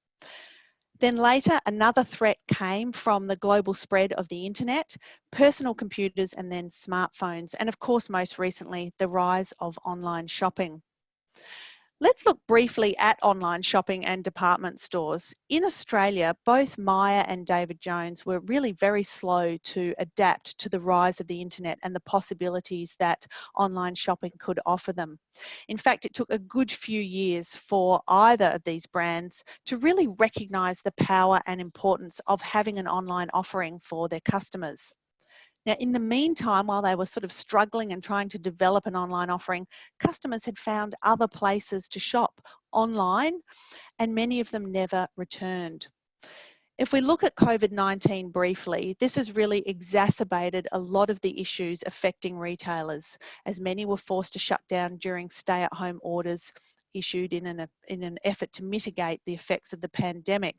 Then later, another threat came from the global spread of the internet, personal computers, and then smartphones. And of course, most recently, the rise of online shopping. Let's look briefly at online shopping and department stores. In Australia, both Myer and David Jones were really very slow to adapt to the rise of the internet and the possibilities that online shopping could offer them. In fact, it took a good few years for either of these brands to really recognise the power and importance of having an online offering for their customers. Now, in the meantime, while they were sort of struggling and trying to develop an online offering, customers had found other places to shop online, and many of them never returned. If we look at COVID-19 briefly, this has really exacerbated a lot of the issues affecting retailers, as many were forced to shut down during stay-at-home orders issued in an effort to mitigate the effects of the pandemic.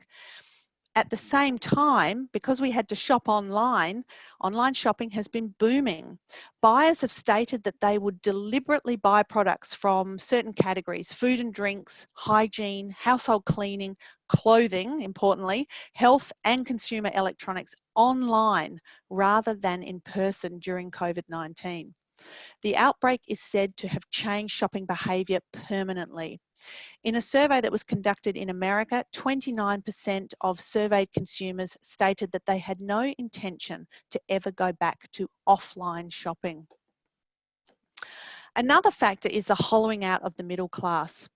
At the same time, because we had to shop online, online shopping has been booming. Buyers have stated that they would deliberately buy products from certain categories: food and drinks, hygiene, household cleaning, clothing, importantly, health and consumer electronics online rather than in person during COVID-19. The outbreak is said to have changed shopping behaviour permanently. In a survey that was conducted in America, 29% of surveyed consumers stated that they had no intention to ever go back to offline shopping. Another factor is the hollowing out of the middle class.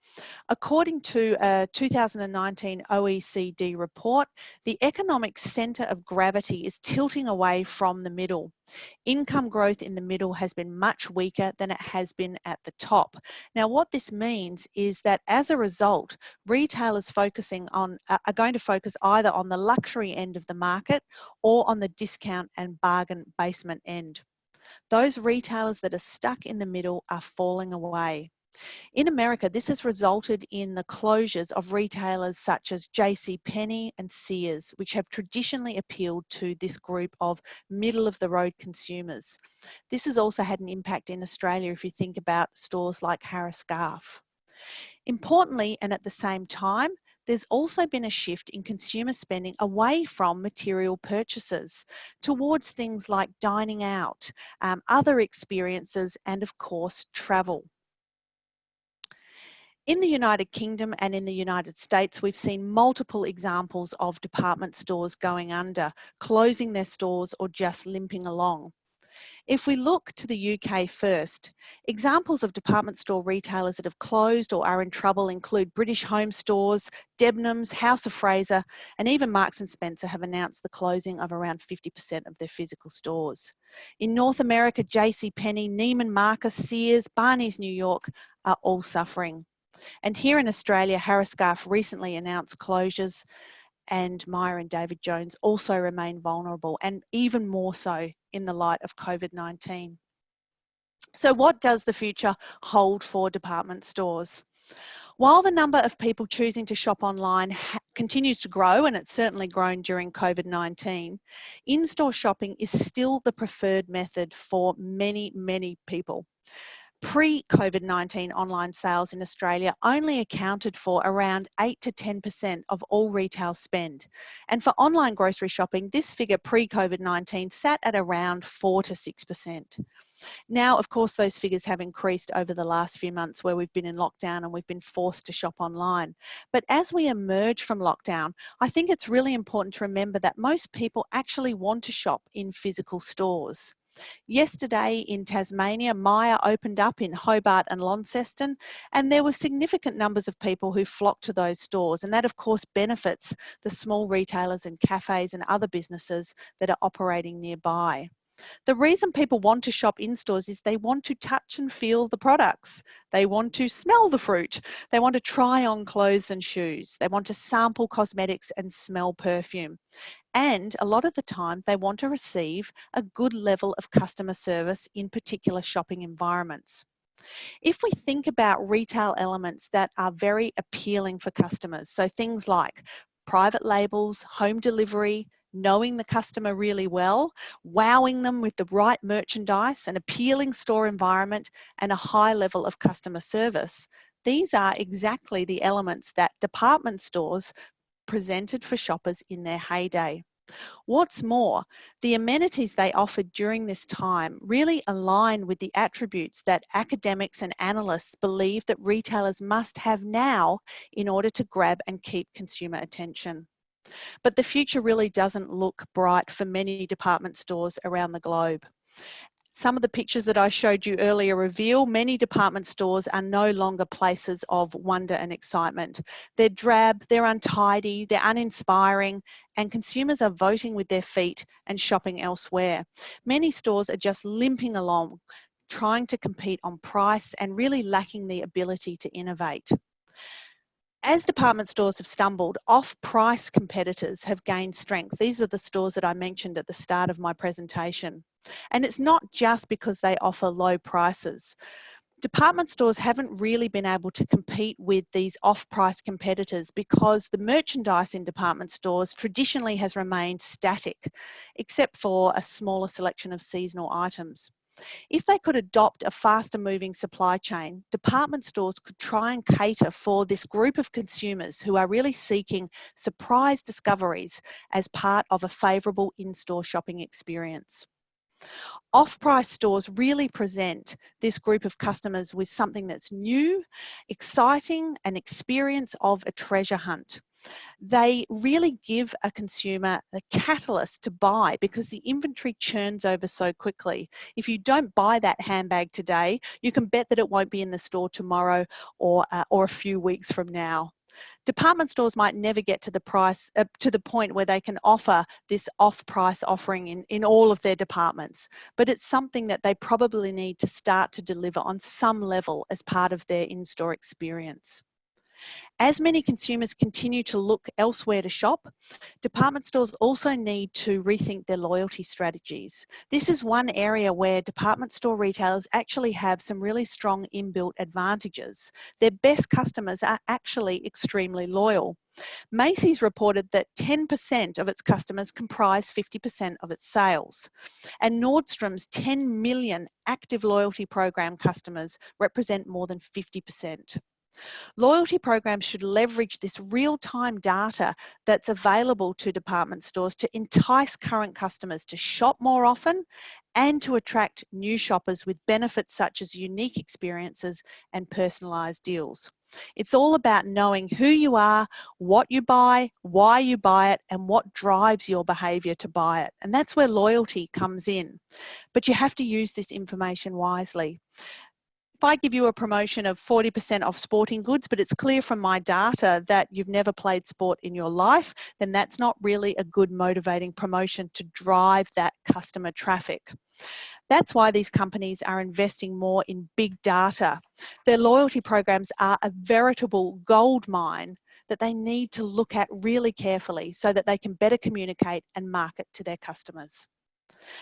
According to a 2019 OECD report, the economic centre of gravity is tilting away from the middle. Income growth in the middle has been much weaker than it has been at the top. Now, what this means is that as a result, retailers are going to focus either on the luxury end of the market or on the discount and bargain basement end. Those retailers that are stuck in the middle are falling away. In America, this has resulted in the closures of retailers such as JCPenney and Sears, which have traditionally appealed to this group of middle-of-the-road consumers. This has also had an impact in Australia if you think about stores like Harrods. Importantly, and at the same time, there's also been a shift in consumer spending away from material purchases towards things like dining out, other experiences, and of course, travel. In the United Kingdom and in the United States, we've seen multiple examples of department stores going under, closing their stores or just limping along. If we look to the UK first, examples of department store retailers that have closed or are in trouble include British Home Stores, Debenhams, House of Fraser, and even Marks & Spencer have announced the closing of around 50% of their physical stores. In North America, JCPenney, Neiman Marcus, Sears, Barney's New York are all suffering. And here in Australia, Harris recently announced closures, and Myer and David Jones also remain vulnerable, and even more so in the light of COVID-19. So what does the future hold for department stores? While the number of people choosing to shop online continues to grow, and it's certainly grown during COVID-19, in-store shopping is still the preferred method for many, many people. Pre-COVID-19 online sales in Australia only accounted for around 8 to 10% of all retail spend. And for online grocery shopping, this figure pre-COVID-19 sat at around 4 to 6%. Now, of course, those figures have increased over the last few months where we've been in lockdown and we've been forced to shop online. But as we emerge from lockdown, I think it's really important to remember that most people actually want to shop in physical stores. Yesterday in Tasmania, Myer opened up in Hobart and Launceston, and there were significant numbers of people who flocked to those stores, and that of course benefits the small retailers and cafes and other businesses that are operating nearby. The reason people want to shop in stores is they want to touch and feel the products. They want to smell the fruit. They want to try on clothes and shoes. They want to sample cosmetics and smell perfume. And a lot of the time, they want to receive a good level of customer service in particular shopping environments. If we think about retail elements that are very appealing for customers, so things like private labels, home delivery, knowing the customer really well, wowing them with the right merchandise, an appealing store environment, and a high level of customer service, these are exactly the elements that department stores presented for shoppers in their heyday. What's more, the amenities they offered during this time really align with the attributes that academics and analysts believe that retailers must have now in order to grab and keep consumer attention. But the future really doesn't look bright for many department stores around the globe. Some of the pictures that I showed you earlier reveal many department stores are no longer places of wonder and excitement. They're drab, they're untidy, they're uninspiring, and consumers are voting with their feet and shopping elsewhere. Many stores are just limping along, trying to compete on price and really lacking the ability to innovate. As department stores have stumbled, off-price competitors have gained strength. These are the stores that I mentioned at the start of my presentation. And it's not just because they offer low prices. Department stores haven't really been able to compete with these off-price competitors because the merchandise in department stores traditionally has remained static, except for a smaller selection of seasonal items. If they could adopt a faster moving supply chain, department stores could try and cater for this group of consumers who are really seeking surprise discoveries as part of a favourable in-store shopping experience. Off-price stores really present this group of customers with something that's new, exciting, an experience of a treasure hunt. They really give a consumer a catalyst to buy because the inventory churns over so quickly. If you don't buy that handbag today, you can bet that it won't be in the store tomorrow or a few weeks from now. Department stores might never get to the point where they can offer this off-price offering in all of their departments, but it's something that they probably need to start to deliver on some level as part of their in-store experience. As many consumers continue to look elsewhere to shop, department stores also need to rethink their loyalty strategies. This is one area where department store retailers actually have some really strong inbuilt advantages. Their best customers are actually extremely loyal. Macy's reported that 10% of its customers comprise 50% of its sales, and Nordstrom's 10 million active loyalty program customers represent more than 50%. Loyalty programs should leverage this real-time data that's available to department stores to entice current customers to shop more often and to attract new shoppers with benefits such as unique experiences and personalised deals. It's all about knowing who you are, what you buy, why you buy it, and what drives your behaviour to buy it. And that's where loyalty comes in. But you have to use this information wisely. If I give you a promotion of 40% off sporting goods, but it's clear from my data that you've never played sport in your life, then that's not really a good motivating promotion to drive that customer traffic. That's why these companies are investing more in big data. Their loyalty programs are a veritable gold mine that they need to look at really carefully so that they can better communicate and market to their customers.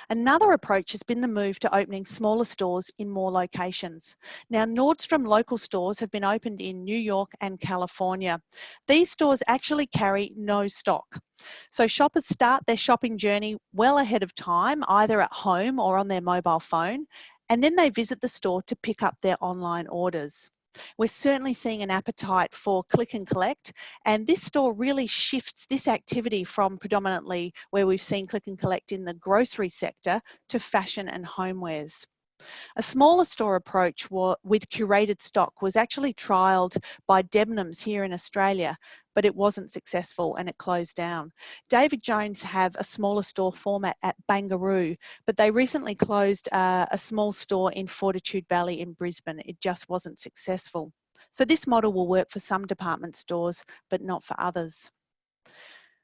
Another approach has been the move to opening smaller stores in more locations. Now, Nordstrom local stores have been opened in New York and California. These stores actually carry no stock. So shoppers start their shopping journey well ahead of time, either at home or on their mobile phone, and then they visit the store to pick up their online orders. We're certainly seeing an appetite for click and collect, and this store really shifts this activity from predominantly where we've seen click and collect in the grocery sector to fashion and homewares. A smaller store approach with curated stock was actually trialled by Debenhams here in Australia, but it wasn't successful and it closed down. David Jones have a smaller store format at Barangaroo, but they recently closed a small store in Fortitude Valley in Brisbane. It just wasn't successful. So this model will work for some department stores, but not for others.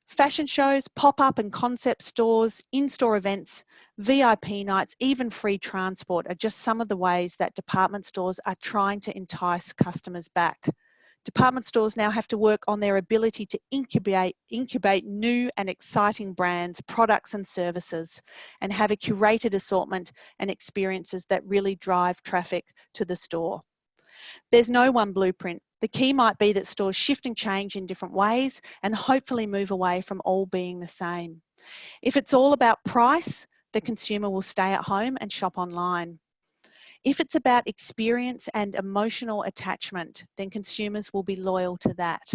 Fashion shows, pop-up and concept stores, in-store events, VIP nights, even free transport are just some of the ways that department stores are trying to entice customers back. Department stores now have to work on their ability to incubate new and exciting brands, products and services, and have a curated assortment and experiences that really drive traffic to the store. There's no one blueprint. The key might be that stores shift and change in different ways and hopefully move away from all being the same. If it's all about price, the consumer will stay at home and shop online. If it's about experience and emotional attachment, then consumers will be loyal to that.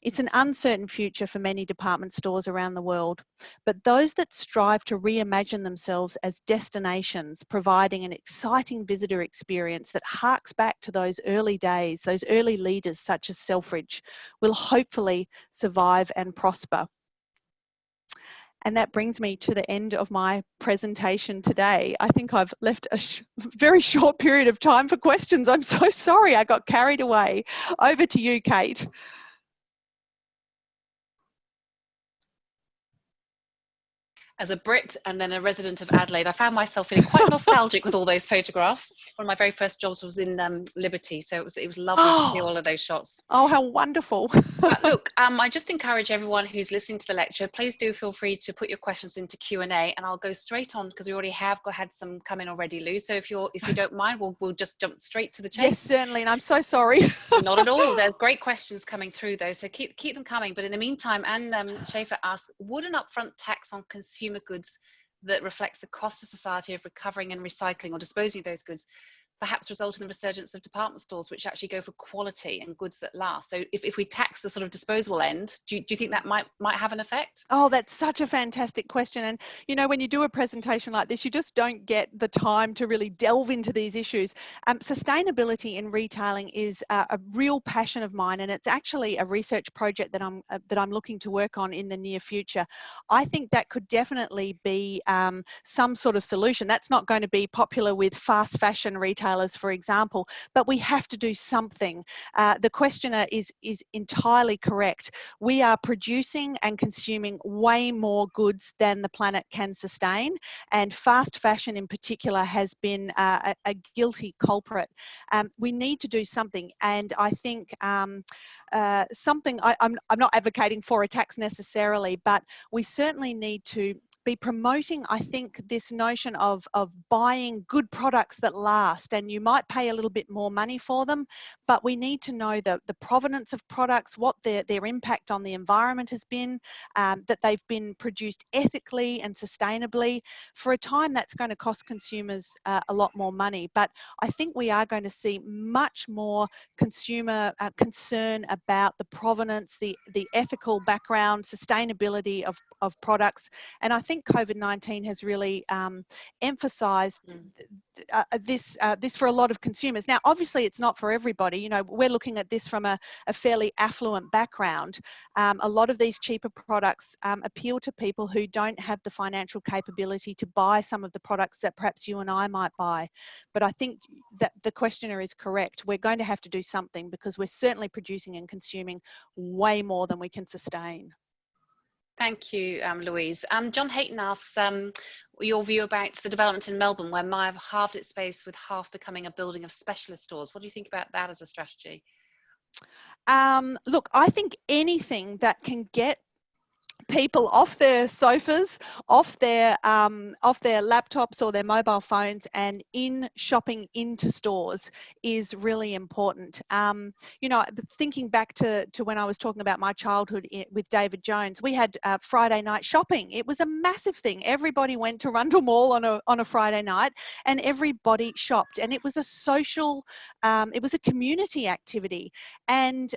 It's an uncertain future for many department stores around the world, but those that strive to reimagine themselves as destinations, providing an exciting visitor experience that harks back to those early days, those early leaders such as Selfridges, will hopefully survive and prosper. And that brings me to the end of my presentation today. I think I've left a very short period of time for questions. I'm so sorry, I got carried away. Over to you, Kate. As a Brit and then a resident of Adelaide, I found myself feeling quite nostalgic with all those photographs. One of my very first jobs was in Liberty, so it was lovely to see all of those shots. Oh, how wonderful. Look, I just encourage everyone who's listening to the lecture, please do feel free to put your questions into Q&A, and I'll go straight on because we already have had some come in already, Lou. So if you don't mind, we'll just jump straight to the chase. Yes, certainly, and I'm so sorry. Not at all. There's great questions coming through though, so keep them coming. But in the meantime, Anne Schaefer asks, would an upfront tax on consumer goods that reflects the cost to society of recovering and recycling or disposing of those goods perhaps result in the resurgence of department stores which actually go for quality and goods that last? So if we tax the sort of disposable end, do you think that might have an effect? Oh, that's such a fantastic question. And, you know, when you do a presentation like this, you just don't get the time to really delve into these issues. Sustainability in retailing is a real passion of mine, and it's actually a research project that I'm looking to work on in the near future. I think that could definitely be some sort of solution. That's not going to be popular with fast fashion retailers, for example, but we have to do something. The questioner is entirely correct. We are producing and consuming way more goods than the planet can sustain, and fast fashion in particular has been a guilty culprit. We need to do something, and I think I'm not advocating for a tax necessarily, but we certainly need to be promoting, I think, this notion of buying good products that last, and you might pay a little bit more money for them, but we need to know the provenance of products, what their impact on the environment has been, that they've been produced ethically and sustainably. For a time, that's going to cost consumers a lot more money, but I think we are going to see much more consumer concern about the provenance, the ethical background, sustainability of products, and I think think COVID-19 has really emphasised this for a lot of consumers. Now, obviously, it's not for everybody. You know, we're looking at this from a fairly affluent background. A lot of these cheaper products appeal to people who don't have the financial capability to buy some of the products that perhaps you and I might buy. But I think that the questioner is correct. We're going to have to do something, because we're certainly producing and consuming way more than we can sustain. Thank you, Louise. John Hayton asks your view about the development in Melbourne, where Myer have halved its space with half becoming a building of specialist stores. What do you think about that as a strategy? Look, I think anything that can get people off their sofas, off their laptops or their mobile phones, and shopping into stores is really important. You know, thinking back to when I was talking about my childhood with David Jones, we had Friday night shopping. It was a massive thing. Everybody went to Rundle Mall on a Friday night, and everybody shopped, and it was a social, it was a community activity. And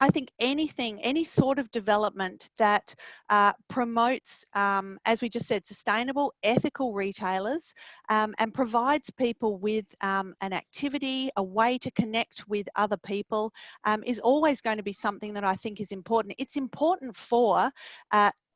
I think any sort of development that promotes, as we just said, sustainable, ethical retailers, and provides people with an activity, a way to connect with other people, is always going to be something that I think is important. It's important for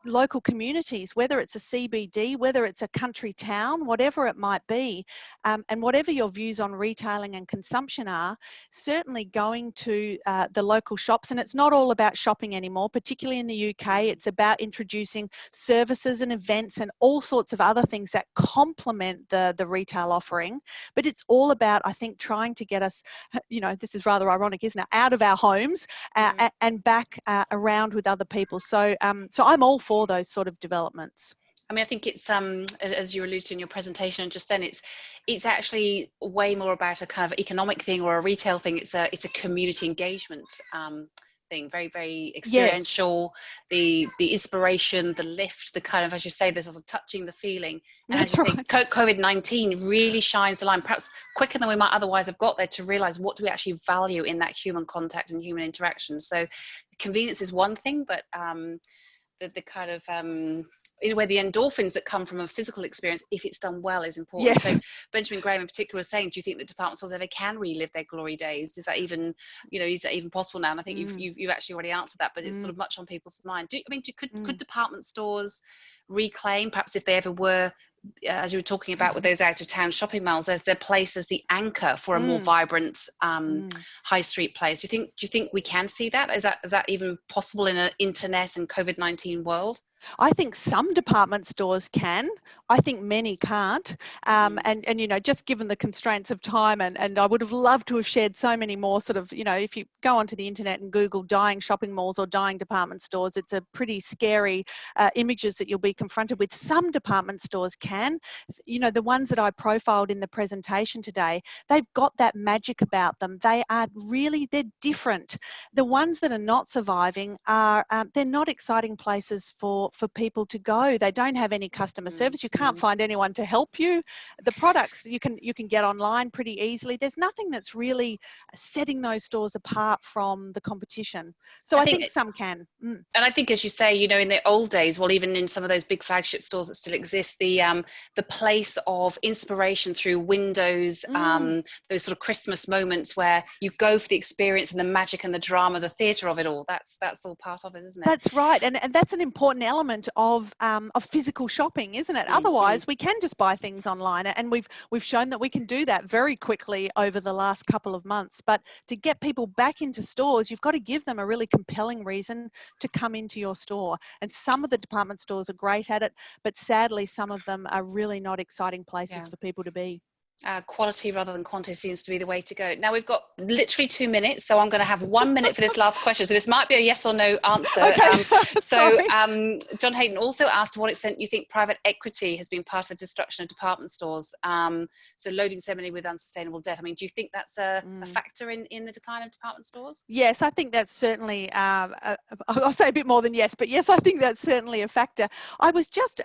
local communities, whether it's a CBD, whether it's a country town, whatever it might be, and whatever your views on retailing and consumption are, certainly going to the local shops. And it's not all about shopping anymore, particularly in the UK. It's about introducing services and events and all sorts of other things that complement the retail offering. But it's all about, I think, trying to get us, you know, this is rather ironic, isn't it, out of our homes and back around with other people. So I'm all for those sort of developments. I mean, I think it's as you alluded to in your presentation, and just then, it's actually way more about a kind of economic thing or a retail thing. It's a community engagement thing, very, very experiential. Yes. The inspiration, the lift, the kind of, as you say, there's sort of touching, the feeling. And as you say, COVID-19 really shines the line, perhaps quicker than we might otherwise have got there, to realize what do we actually value in that human contact and human interaction. So convenience is one thing, but the kind of in a way, the endorphins that come from a physical experience, if it's done well, is important. Yes. So Benjamin Graham in particular was saying, do you think that department stores ever can relive their glory days? Is that even, you know, is that even possible now? And I think you've actually already answered that, but it's sort of much on people's mind. Could department stores reclaim, perhaps if they ever were, as you were talking about with those out of town shopping malls, as their place as the anchor for a more vibrant high street place? Do you think we can see that? Is that even possible in an internet and COVID-19 world? I think some department stores can. I think many can't. And you know, just given the constraints of time, and I would have loved to have shared so many more sort of, you know, if you go onto the internet and Google dying shopping malls or dying department stores, it's a pretty scary images that you'll be confronted with. Some department stores can. You know, the ones that I profiled in the presentation today, they've got that magic about them. They're different. The ones that are not surviving are, they're not exciting places for people to go. They don't have any customer service. You can't find anyone to help you. The products you can get online pretty easily. There's nothing that's really setting those stores apart from the competition. So I think some can. And I think, as you say, you know, in the old days, well, even in some of those big flagship stores that still exist, the place of inspiration through windows, those sort of Christmas moments where you go for the experience and the magic and the drama, the theatre of it all. That's all part of it, isn't it? That's right, and that's an important element of physical shopping, isn't it? Otherwise, we can just buy things online, and we've shown that we can do that very quickly over the last couple of months. But to get people back into stores, you've got to give them a really compelling reason to come into your store. And some of the department stores are great at it, but sadly, some of them are really not exciting places for people to be. Quality rather than quantity seems to be the way to go. Now we've got literally 2 minutes, so I'm going to have 1 minute for this last question. So this might be a yes or no answer. Okay. John Hayton also asked to what extent you think private equity has been part of the destruction of department stores. So loading so many with unsustainable debt. I mean, do you think that's a factor in the decline of department stores? Yes, I think that's certainly, I'll say a bit more than yes, but yes, I think that's certainly a factor. I was just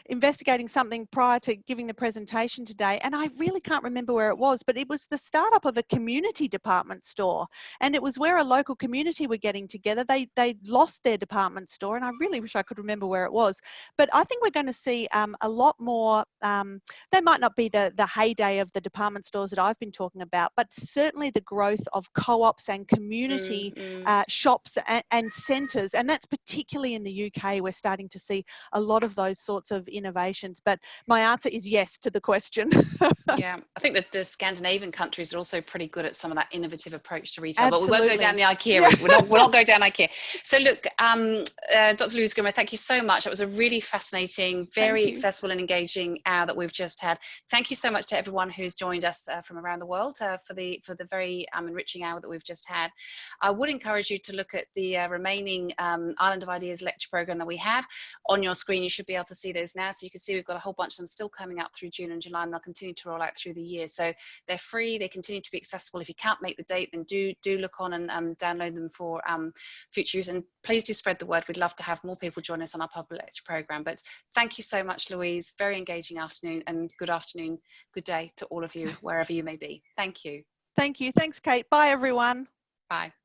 investigating something prior to giving the presentation today, and I really really can't remember where it was, but it was the startup of a community department store. And it was where a local community were getting together. They lost their department store, and I really wish I could remember where it was. But I think we're going to see a lot more, they might not be the heyday of the department stores that I've been talking about, but certainly the growth of co-ops and community shops and centres. And that's particularly in the UK. We're starting to see a lot of those sorts of innovations. But my answer is yes to the question. Yeah, I think that the Scandinavian countries are also pretty good at some of that innovative approach to retail. Absolutely. But we won't go down the IKEA route. We're not going down IKEA. So look, Dr. Louise Grimmer, thank you so much. That was a really fascinating, very accessible and engaging hour that we've just had. Thank you so much to everyone who's joined us from around the world for the very enriching hour that we've just had. I would encourage you to look at the remaining Island of Ideas lecture program that we have on your screen. You should be able to see those now. So you can see we've got a whole bunch of them still coming up through June and July, and they'll continue to roll out through the year. So they're free, they continue to be accessible. If you can't make the date, then do look on and download them for future use. And please do spread the word. We'd love to have more people join us on our public lecture program. But thank you so much, Louise. Very engaging afternoon, and good afternoon, good day to all of you, wherever you may be. Thank you. Thank you. Thanks, Kate. Bye, everyone. Bye.